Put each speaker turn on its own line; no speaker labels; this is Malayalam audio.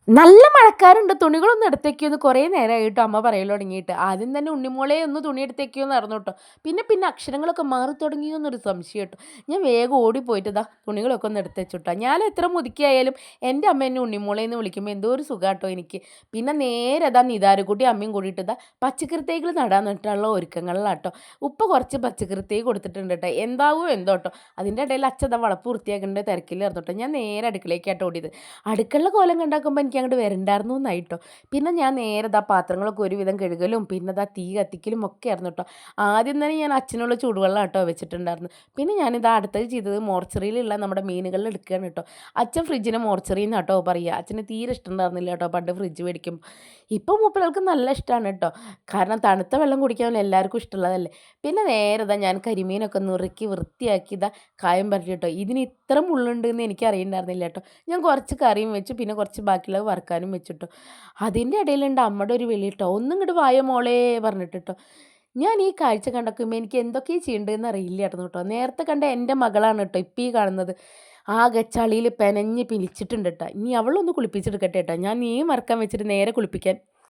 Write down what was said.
നല്ല മഴക്കാറുണ്ട്. തുണികളൊന്ന് എടുത്തേക്കോന്ന് കുറേ നേരമായിട്ടോ അമ്മ പറയൽ തുടങ്ങിയിട്ട്. ആദ്യം തന്നെ ഉണ്ണിമോളെ ഒന്ന് തുണി എടുത്തേക്കോന്ന് പറഞ്ഞു ട്ടോ. പിന്നെ അക്ഷരങ്ങളൊക്കെ മാറി തുടങ്ങിയോന്നൊരു സംശയം ട്ടോ. ഞാൻ വേഗം ഓടിപ്പോയിട്ട് ദാ തുണികളൊക്കെ ഒന്ന് എടുത്ത് വെച്ചുട്ടോ. ഞാൻ എത്ര മുതുക്കിയായാലും എൻ്റെ അമ്മ എന്നെ ഉണ്ണിമോളേന്ന് വിളിക്കുമ്പോൾ എന്തോ ഒരു സുഖാട്ടോ എനിക്ക്. പിന്നെ നേരെ ദാ നിതാരക്കുട്ടിയും അമ്മയും കൂടിയിട്ട് ദാ പച്ചക്കറി തൈകൾ നടാൻ വേണ്ടിയിട്ടുള്ള ഒരുക്കങ്ങളിലാട്ടോ. ഉപ്പ കുറച്ച് പച്ചക്കറി തൈ കൊടുത്തിട്ടുണ്ട് ട്ടോ. എന്താവോ എന്തോ ട്ടോ. അതിൻ്റെ ഇടയിൽ അച്ഛൻ ദാ വളപ്പ് വൃത്തിയാക്കേണ്ട തിരക്കിലായിരുന്നു ട്ടോ. ഞാൻ നേരെ അടുക്കളേക്കാട്ടോ ഓടിയത്. അടുക്കള കോലം കണ്ടാക്കുമ്പോൾ എനിക്ക് അങ്ങോട്ട് വരണ്ടായിരുന്നു എന്നായിട്ടോ. പിന്നെ ഞാൻ നേരെ ദാ പാത്രങ്ങളൊക്കെ ഒരുവിധം കഴുകലും പിന്നെ ദാ തീ കത്തിക്കലും ഒക്കെ ആയിരുന്നു കേട്ടോ. ആദ്യം തന്നെ ഞാൻ അച്ഛനുള്ള ചൂടുവെള്ളം കേട്ടോ വെച്ചിട്ടുണ്ടായിരുന്നു. പിന്നെ ഞാനിതാ അടുത്തത് ചെയ്തത് മോർച്ചറിയിലുള്ള നമ്മുടെ മീനുകളിൽ എടുക്കുകയാണ് കേട്ടോ. അച്ഛൻ ഫ്രിഡ്ജിനെ മോർച്ചറി എന്നാട്ടോ പറയുക. അച്ഛന് തീരെ ഇഷ്ടമുണ്ടായിരുന്നില്ല കേട്ടോ പണ്ട് ഫ്രിഡ്ജ് മേടിക്കും. ഇപ്പം മൂപ്പർക്ക് നല്ല ഇഷ്ടമാണ് കേട്ടോ. കാരണം തണുത്ത വെള്ളം കുടിക്കാൻ എല്ലാവർക്കും ഇഷ്ടമുള്ളതല്ലേ. പിന്നെ നേരെ ദാ ഞാൻ കരിമീനൊക്കെ നുറുക്കി വൃത്തിയാക്കി ഇതാ കായം പരട്ടി കേട്ടോ. ഇതിന് ഇത്ര മുള്ളുണ്ടെന്ന് എനിക്ക് അറിയണ്ടായിരുന്നില്ല കേട്ടോ. ഞാൻ കുറച്ച് കറിയും വെച്ചു പിന്നെ കുറച്ച് ബാക്കിയുള്ളത് വറുക്കാനും വെച്ചിട്ടോ. അതിൻ്റെ ഇടയിലുണ്ട് അമ്മയുടെ ഒരു വിളി ട്ടോ. "ഒന്നും ഇങ്ങോട്ട് വായോ മോളേ" പറഞ്ഞിട്ട് ട്ടോ. ഞാൻ ഈ കാഴ്ച കണ്ടോക്കുമ്പോൾ എനിക്ക് എന്തൊക്കെയാണ് ചെയ്യേണ്ടതെന്ന് അറിയില്ലായിരുന്നു കേട്ടോ. നേരത്തെ കണ്ട എൻ്റെ മകളാണ് കേട്ടോ ഇപ്പം ഈ കാണുന്നത്. ആകെ ചളിയിൽ പെനഞ്ഞ് പിലിച്ചിട്ടുണ്ട് ട്ടോ. ഇനി അവളൊന്ന് കുളിപ്പിച്ചെടുക്കട്ടെ ട്ടോ. ഞാൻ മീൻ വറുക്കാൻ വെച്ചിട്ട് നേരെ കുളിപ്പിക്കാൻ